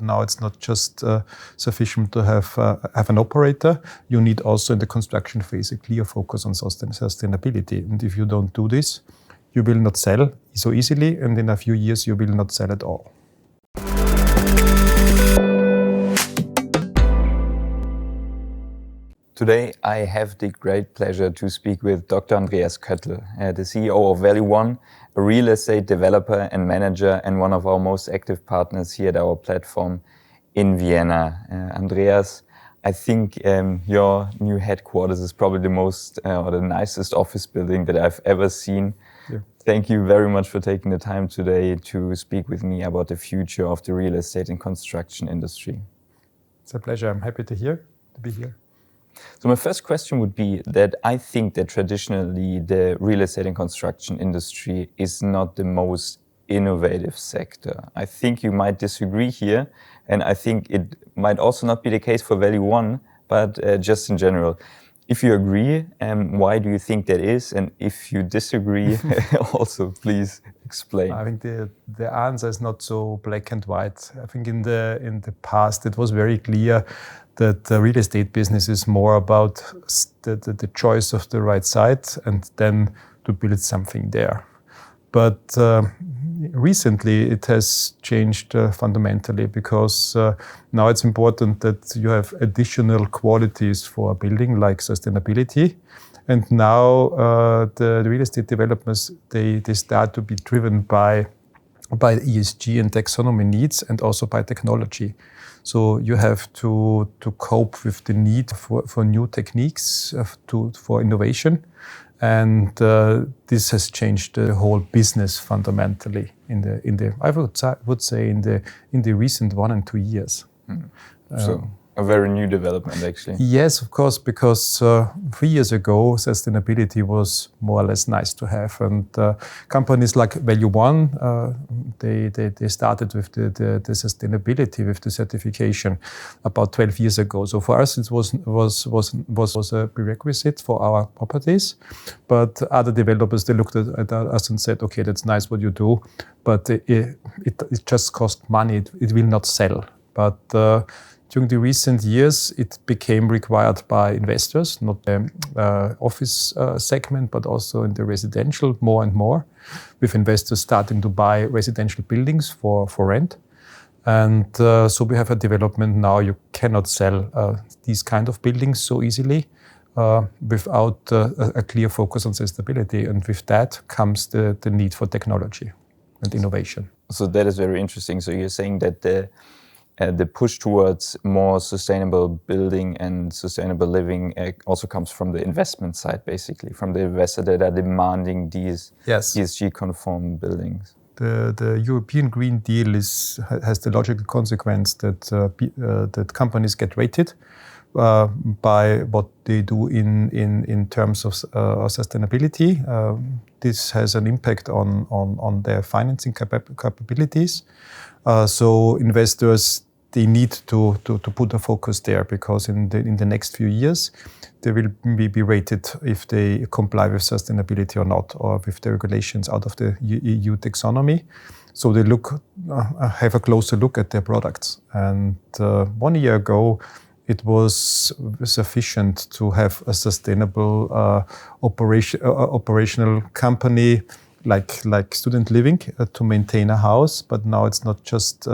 now it's not just sufficient to have an operator. You need also in the construction phase a clear focus on sustainability. And if you don't do this, you will not sell so easily, and in a few years you will not sell at all. Today, I have the great pleasure to speak with Dr. Andreas Köttl, the CEO of Value One, a real estate developer and manager, and one of our most active partners here at our platform in Vienna. Andreas, I think your new headquarters is probably the most or the nicest office building that I've ever seen. Yeah. Thank you very much for taking the time today to speak with me about the future of the real estate and construction industry. It's a pleasure. I'm happy to be here. So my first question would be that I think that traditionally the real estate and construction industry is not the most innovative sector. I think you might disagree here, and I think it might also not be the case for Value One, but just in general. If you agree, why do you think that is? And if you disagree, also please explain. I think the answer is not so black and white. I think in the past it was very clear that the real estate business is more about the choice of the right site and then to build something there. But recently it has changed fundamentally because now it's important that you have additional qualities for a building like sustainability. And now the real estate developers, they start to be driven by ESG and taxonomy needs and also by technology. So you have to cope with the need for new techniques, for innovation. And this has changed the whole business fundamentally in the I would say in the recent 1 and 2 years. So a very new development, actually. Yes, of course, because 3 years ago, sustainability was more or less nice to have. And companies like Value One, they started with the sustainability, with the certification about 12 years ago. So for us, it was a prerequisite for our properties. But other developers, they looked at us and said, okay, that's nice what you do, but it just costs money. It will not sell. But during the recent years, it became required by investors, not the office segment, but also in the residential more and more, with investors starting to buy residential buildings for rent. And so we have a development now. You cannot sell these kind of buildings so easily without a clear focus on sustainability. And with that comes the need for technology and innovation. So that is very interesting. So you're saying that the push towards more sustainable building and sustainable living also comes from the investment side, basically, from the investors that are demanding these ESG-conform buildings. The European Green Deal has the logical consequence that companies get rated by what they do in terms of sustainability. This has an impact on their financing capabilities. So investors, they need to put a focus there because in the next few years they will be rated if they comply with sustainability or not, or with the regulations out of the EU taxonomy. So they have a closer look at their products. And 1 year ago, it was sufficient to have a sustainable operational company like student living to maintain a house, but now it's not just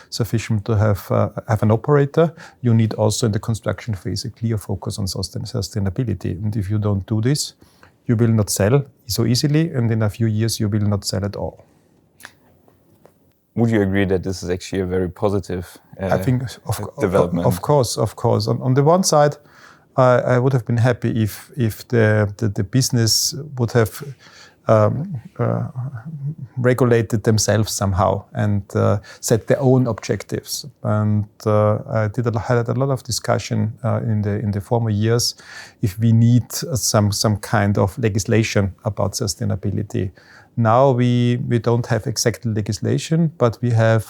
sufficient to have an operator. You need also in the construction phase a clear focus on sustainability. And if you don't do this, you will not sell so easily, and in a few years you will not sell at all. Would you agree that this is actually a very positive development? Of course. On the one side, I would have been happy if the business would have regulated themselves somehow and set their own objectives. And I had a lot of discussion in the former years if we need some kind of legislation about sustainability. Now we don't have exact legislation, but we have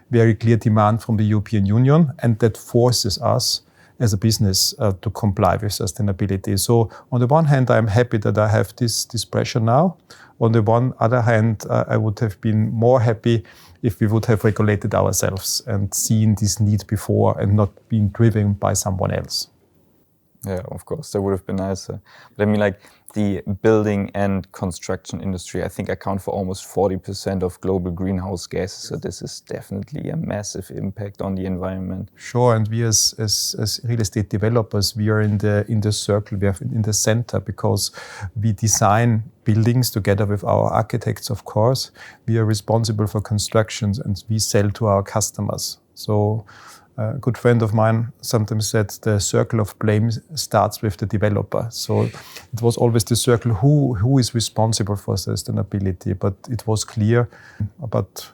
very clear demand from the European Union, and that forces us as a business to comply with sustainability. So on the one hand, I'm happy that I have this pressure now. On the other hand, I would have been more happy if we would have regulated ourselves and seen this need before and not been driven by someone else. Yeah, of course, that would have been nicer. But I mean, like the building and construction industry, I think account for almost 40% of global greenhouse gases. So this is definitely a massive impact on the environment. Sure, and we as real estate developers, we are in the circle, we are in the center because we design buildings together with our architects, of course. We are responsible for constructions and we sell to our customers. So a good friend of mine sometimes said the circle of blame starts with the developer. So it was always the circle who is responsible for sustainability. But it was clear about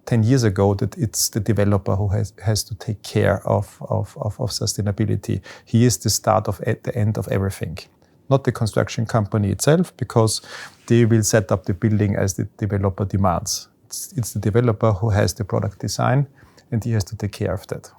10 years ago that it's the developer who has to take care of sustainability. He is the start at the end of everything. Not the construction company itself, because they will set up the building as the developer demands. It's the developer who has the product design, and he has to take care of that.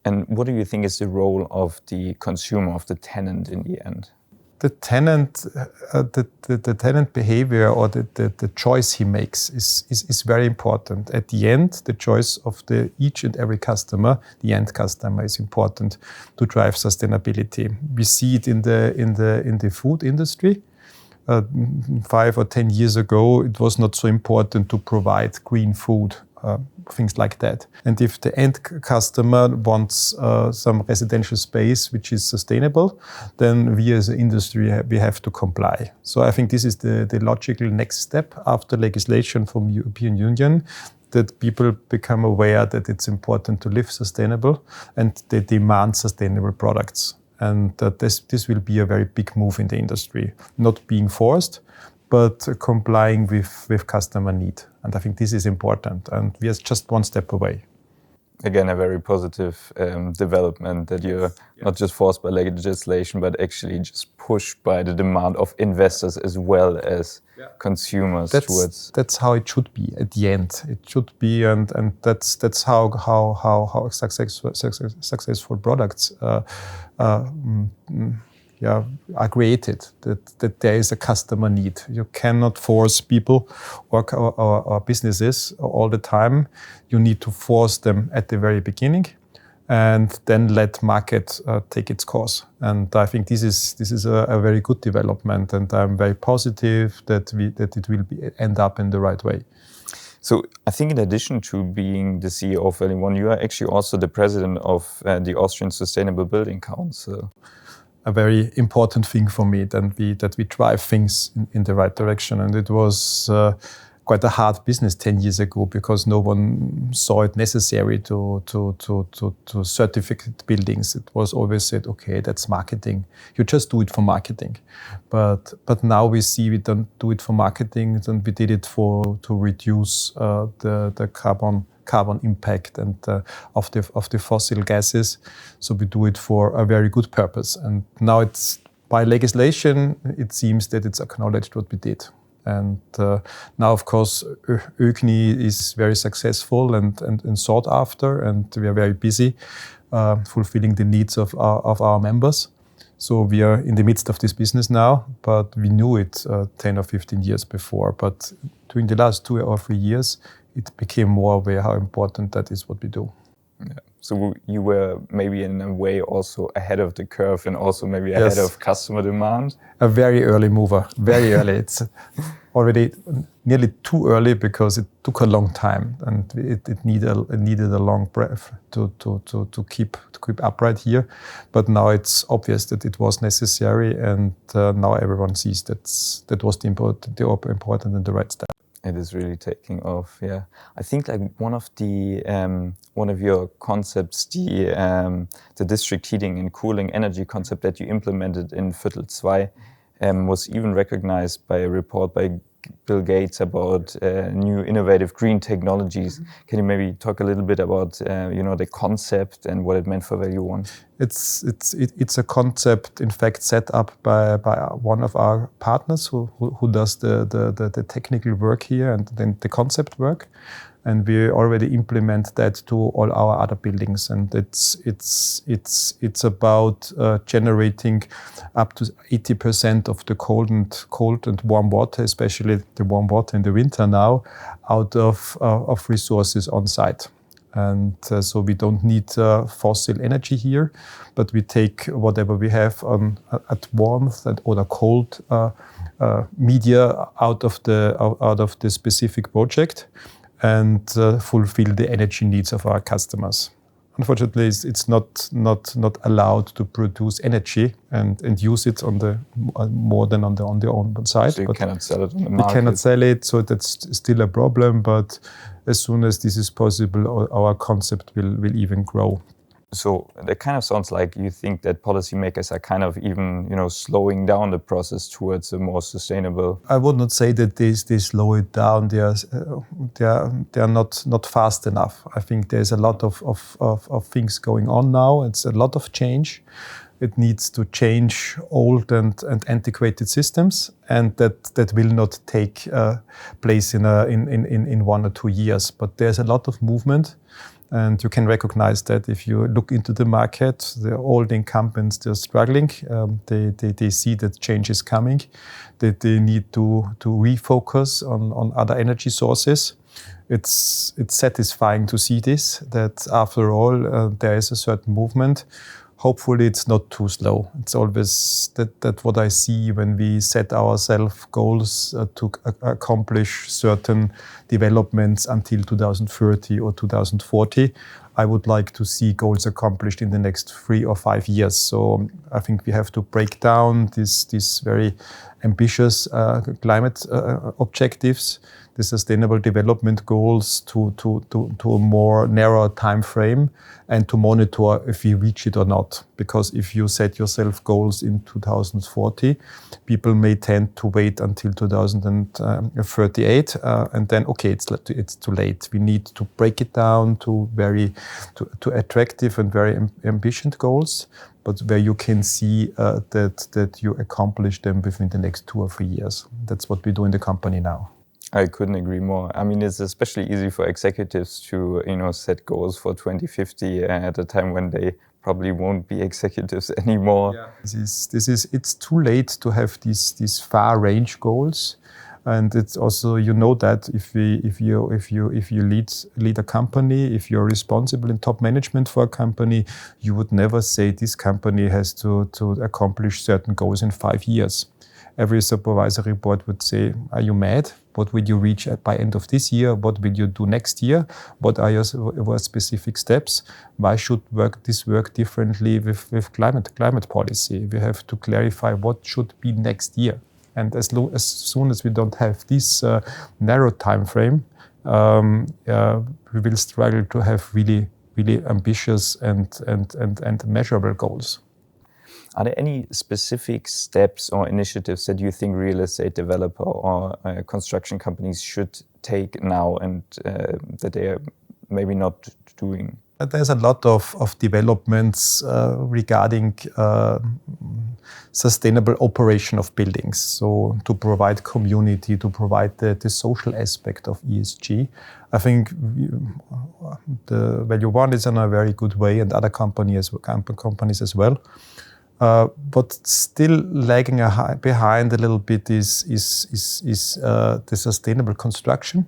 And what do you think is the role of the consumer, of the tenant in the end? The tenant, the tenant behavior or the choice he makes is very important. At the end, the choice of each and every customer, the end customer, is important to drive sustainability. We see it in the food industry. 5 or 10 years ago, it was not so important to provide green food. Things like that. And if the end customer wants some residential space which is sustainable, then we as an industry we have to comply. So I think this is the logical next step after legislation from the European Union, that people become aware that it's important to live sustainable and they demand sustainable products. And this will be a very big move in the industry, not being forced, but complying with customer need. And I think this is important. And we are just one step away. Again, a very positive development that you're not just forced by legislation, but actually just pushed by the demand of investors as well as consumers towards. That's how it should be at the end. It should be, and that's how successful products are created, that there is a customer need. You cannot force people or businesses all the time. You need to force them at the very beginning and then let market take its course. And I think this is a very good development, and I'm very positive that it will end up in the right way. So I think in addition to being the CEO of Viertel One, you are actually also the president of the Austrian Sustainable Building Council. A very important thing for me that we drive things in the right direction. And it was quite a hard business 10 years ago because no one saw it necessary to certificate buildings. It was always said, okay, that's marketing. You just do it for marketing. But now we see we don't do it for marketing, and we did it to reduce the carbon impact and of the fossil gases. So we do it for a very good purpose. And now it's by legislation, it seems that it's acknowledged what we did. And now, of course, ÖGNI is very successful and sought after, and we are very busy fulfilling the needs of our members. So we are in the midst of this business now, but we knew it 10 or 15 years before. But during the last 2 or 3 years, it became more aware how important that is what we do. Yeah. So you were maybe in a way also ahead of the curve and also maybe ahead of customer demand? A very early mover, very early. It's already nearly too early because it took a long time and it needed a long breath to keep upright here. But now it's obvious that it was necessary, and now everyone sees that was the important and the right step. It is really taking off, yeah. I think like one of your concepts, the district heating and cooling energy concept that you implemented in Viertel Zwei, was even recognized by a report by Bill Gates about new innovative green technologies. Can you maybe talk a little bit about the concept and what it meant for Value One? It's a concept, in fact, set up by one of our partners who does the technical work here and then the concept work. and we already implement that to all our other buildings. And it's about generating up to 80% of the cold and warm water, especially the warm water in the winter now, out of resources on site. And so we don't need fossil energy here, but we take whatever we have at warmth or the cold media out of the specific project, and fulfill the energy needs of our customers. Unfortunately, it's not allowed to produce energy and use it on the more than on the own side. So you cannot sell it on the we market. cannot sell it, so that's still a problem. But as soon as this is possible, our concept will even grow. So that kind of sounds like you think that policymakers are kind of even, slowing down the process towards a more sustainable. I would not say that they slow it down. They are not fast enough. I think there's a lot of things going on now. It's a lot of change. It needs to change old and antiquated systems, and that will not take place in 1 or 2 years. But there's a lot of movement. And you can recognize that if you look into the market, the old incumbents, they're struggling. They see that change is coming, that they need to refocus on other energy sources. It's satisfying to see this, that after all, there is a certain movement. Hopefully it's not too slow. It's always that what I see when we set ourselves goals to accomplish certain developments until 2030 or 2040. I would like to see goals accomplished in the next 3 or 5 years. So I think we have to break down these very ambitious climate objectives, the sustainable development goals to a more narrow time frame, and to monitor if we reach it or not. Because if you set yourself goals in 2040, people may tend to wait until 2038, and then it's too late. We need to break it down to attractive and very ambitious goals, but where you can see that you accomplish them within the next 2 or 3 years. That's what we do in the company now. I couldn't agree more. I mean, it's especially easy for executives to, set goals for 2050 at a time when they probably won't be executives anymore. Yeah. It's too late to have these far range goals. And it's also, that if you lead a company, if you're responsible in top management for a company, you would never say this company has to accomplish certain goals in 5 years. Every supervisory board would say, are you mad? What will you reach by end of this year? What will you do next year? What are your specific steps? Why should this work differently with climate policy? We have to clarify what should be next year. And as soon as we don't have this narrow time frame, we will struggle to have really, really ambitious and measurable goals. Are there any specific steps or initiatives that you think real estate developer or construction companies should take now and that they are maybe not doing? There's a lot of developments regarding sustainable operation of buildings. So to provide community, to provide the social aspect of ESG. I think the Value One is in a very good way, and other companies as well. But still lagging behind a little bit is the sustainable construction.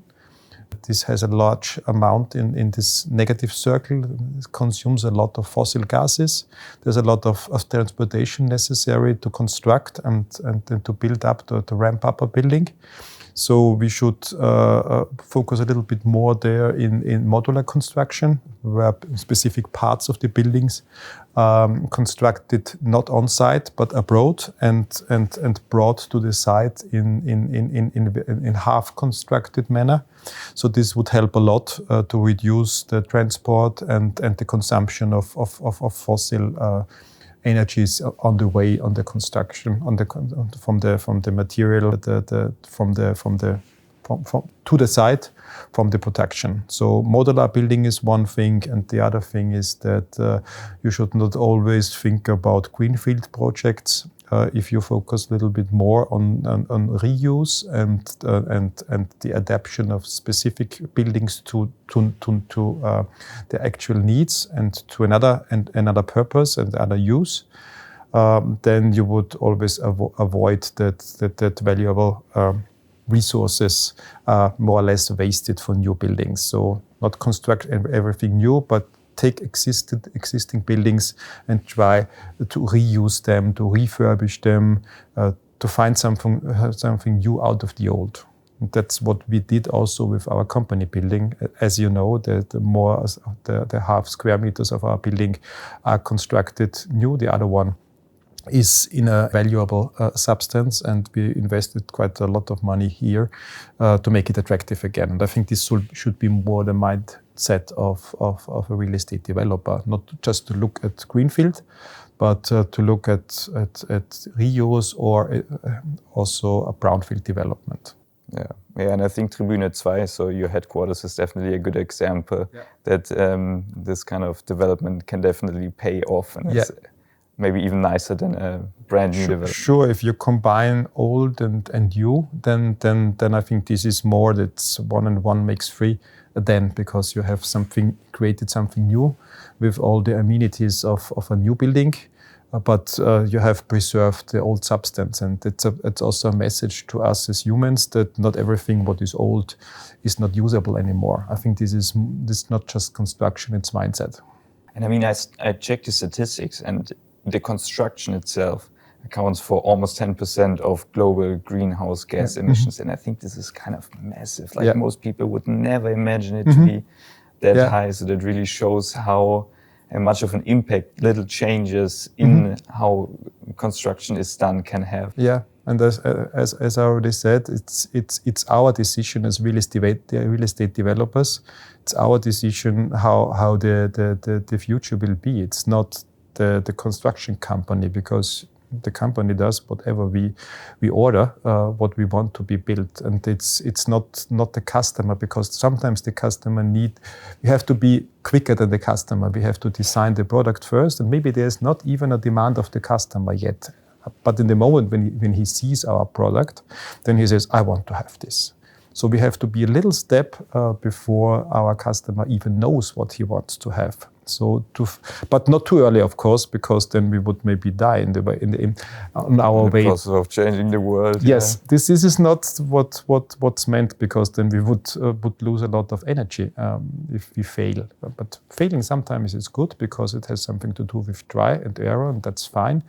This has a large amount in this negative circle. It consumes a lot of fossil gases. There's a lot of transportation necessary to construct and to build up, to ramp up a building. So we should focus a little bit more there in modular construction, where specific parts of the buildings constructed not on site but abroad and brought to the site in half constructed manner. So this would help a lot to reduce the transport and the consumption of fossil energies on the way, on the construction, from the material, to the site, from the production. So modular building is one thing, and the other thing is that you should not always think about greenfield projects. if you focus a little bit more on reuse and the adaptation of specific buildings to the actual needs and to another purpose and other use, then you would always avoid that valuable resources more or less wasted for new buildings. So not construct everything new, but take existing buildings and try to reuse them, to refurbish them, to find something new out of the old. And that's what we did also with our company building. As you know, the half square meters of our building are constructed new. The other one is in a valuable substance, and we invested quite a lot of money here to make it attractive again. And I think this should be more the mindset of a real estate developer, not just to look at greenfield, but to look at reuse or also a brownfield development. Yeah, and I think Tribüne 2, so your headquarters, is definitely a good example that this kind of development can definitely pay off, and it's maybe even nicer than a brand new development. Sure, if you combine old and new, then I think this is more that's 1 and 1 makes 3 then, because you have created something new with all the amenities of a new building, but you have preserved the old substance. And it's also a message to us as humans that not everything what is old is not usable anymore. I think this is not just construction, it's mindset. And I mean, I checked the statistics, and the construction itself accounts for almost 10% of global greenhouse gas emissions. And I think this is kind of massive. Like most people would never imagine it to be that high. So that really shows how much of an impact little changes in how construction is done can have. Yeah, and as I already said, it's our decision as real estate developers. It's our decision how the future will be. It's not the construction company, because the company does whatever we order, what we want to be built, and it's not the customer, because sometimes the customer we have to be quicker than the customer. We have to design the product first, and maybe there's not even a demand of the customer yet. But in the moment when he sees our product, then he says, I want to have this. So we have to be a little step before our customer even knows what he wants to have. But not too early, of course, because then we would maybe die on our way. In the process of changing the world. Yes, this is not what's meant, because then we would lose a lot of energy if we fail. But failing sometimes is good, because it has something to do with try and error, and that's fine.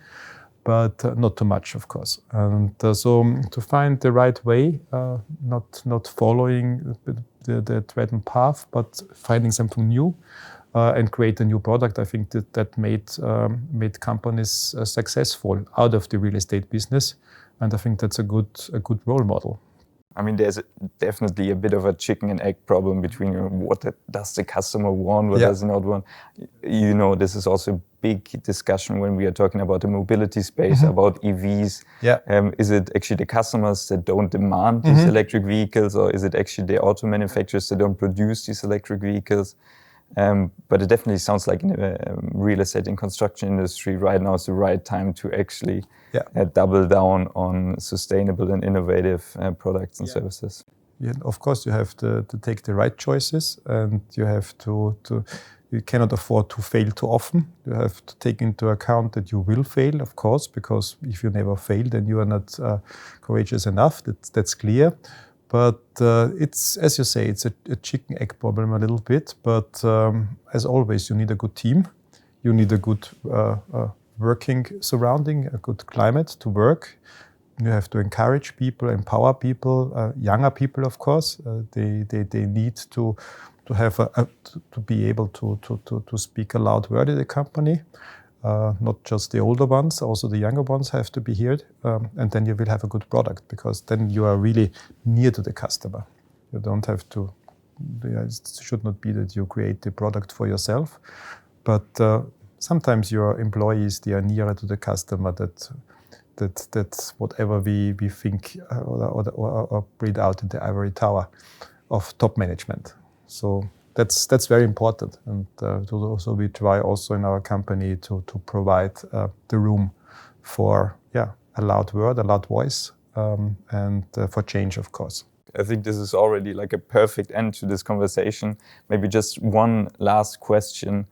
But not too much, of course. And so to find the right way, not following the trodden path, but finding something new and create a new product, I think that made companies successful out of the real estate business. And I think that's a good role model. I mean, there's definitely a bit of a chicken and egg problem between what does the customer want, what does he not want. You know, this is also a big discussion when we are talking about the mobility space, about EVs. Is it actually the customers that don't demand these electric vehicles, or is it actually the auto manufacturers that don't produce these electric vehicles? But it definitely sounds like in the real estate and construction industry right now is the right time to actually double down on sustainable and innovative products and services. Yeah, of course, you have to take the right choices, and you have you cannot afford to fail too often. You have to take into account that you will fail, of course, because if you never fail, then you are not courageous enough. That's clear. But it's, as you say, it's a chicken egg problem a little bit. But as always, you need a good team. You need a good working surrounding, a good climate to work. You have to encourage people, empower people, younger people, of course. They need to have to be able to speak a loud word in the company. Not just the older ones, also the younger ones have to be heard, and then you will have a good product, because then you are really near to the customer. You don't have to. It should not be that you create the product for yourself, but sometimes your employees, they are nearer to the customer. That whatever we think or breed out in the ivory tower of top management. So that's very important, and also we try also in our company to provide the room for a loud word, a loud voice, and for change, of course. I think this is already like a perfect end to this conversation. Maybe just one last question.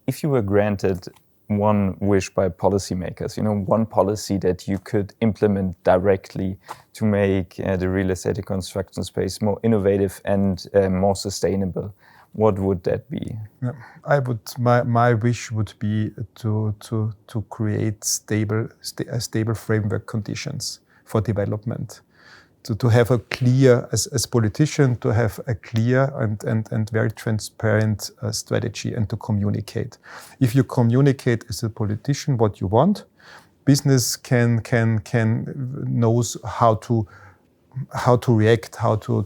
If you were granted one wish by policymakers, one policy that you could implement directly to make the real estate and construction space more innovative and more sustainable, what would that be? My wish would be to create stable framework conditions for development. To have a clear, as politician, to have a clear and very transparent strategy and to communicate. If you communicate as a politician what you want, business can knows how to react, how to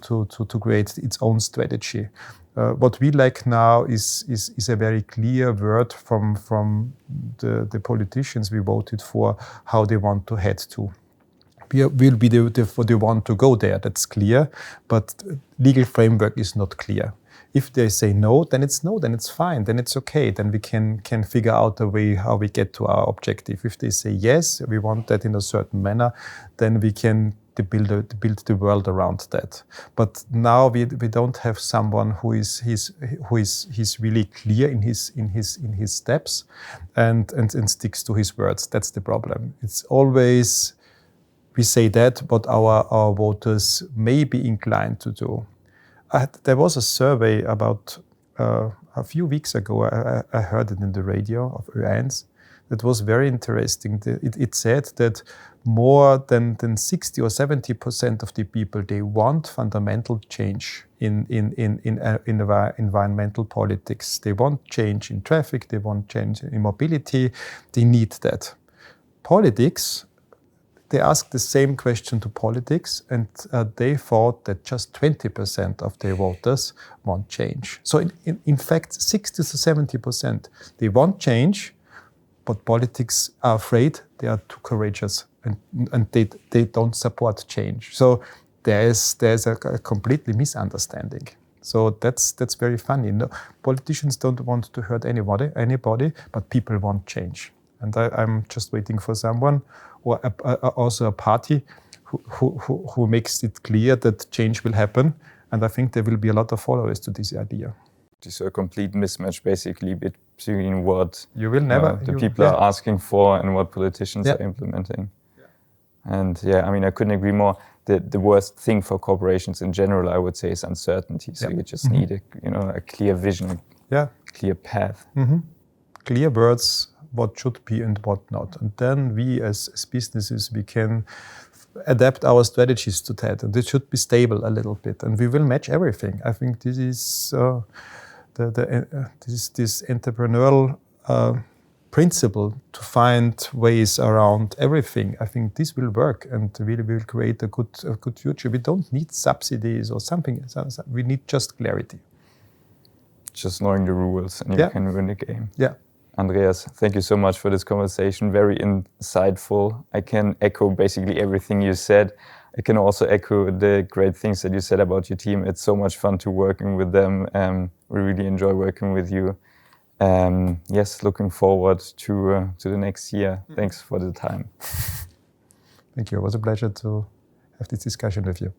create its own strategy. What we lack now is a very clear word from the politicians we voted for, how they want to head to. We will be the one to go there, that's clear, but legal framework is not clear. If they say no, then it's fine, then it's okay, then we can figure out a way how we get to our objective. If they say yes, we want that in a certain manner, then we can build the world around that. But now we don't have someone who is really clear in his steps and sticks to his words. That's the problem. It's always we say that what our voters may be inclined to do. There was a survey about a few weeks ago. I heard it in the radio of Ö1. That was very interesting. It said that more than 60 or 70% of the people, they want fundamental change in environmental politics. They want change in traffic. They want change in mobility. They need that. Politics. They asked the same question to politics, and they thought that just 20% of their voters want change. So in fact, 60 to 70%, they want change, but politics are afraid, they are too courageous, and they don't support change. So there's a completely misunderstanding. So that's very funny. No, politicians don't want to hurt anybody, but people want change. And I'm just waiting for someone, or also a party, who makes it clear that change will happen. And I think there will be a lot of followers to this idea. It's a complete mismatch, basically, between what the people are asking for and what politicians are implementing. Yeah. And I couldn't agree more. The worst thing for corporations in general, I would say, is uncertainty. So you just need a clear vision, clear path. Mm-hmm. Clear words, what should be and what not. And then we as businesses, we can adapt our strategies to that. And it should be stable a little bit. And we will match everything. I think this is this entrepreneurial principle to find ways around everything. I think this will work and really will create a good future. We don't need subsidies or something. We need just clarity. Just knowing the rules and you can win the game. Yeah. Andreas, thank you so much for this conversation. Very insightful. I can echo basically everything you said. I can also echo the great things that you said about your team. It's so much fun to working with them. We really enjoy working with you. Looking forward to the next year. Thanks for the time. Thank you. It was a pleasure to have this discussion with you.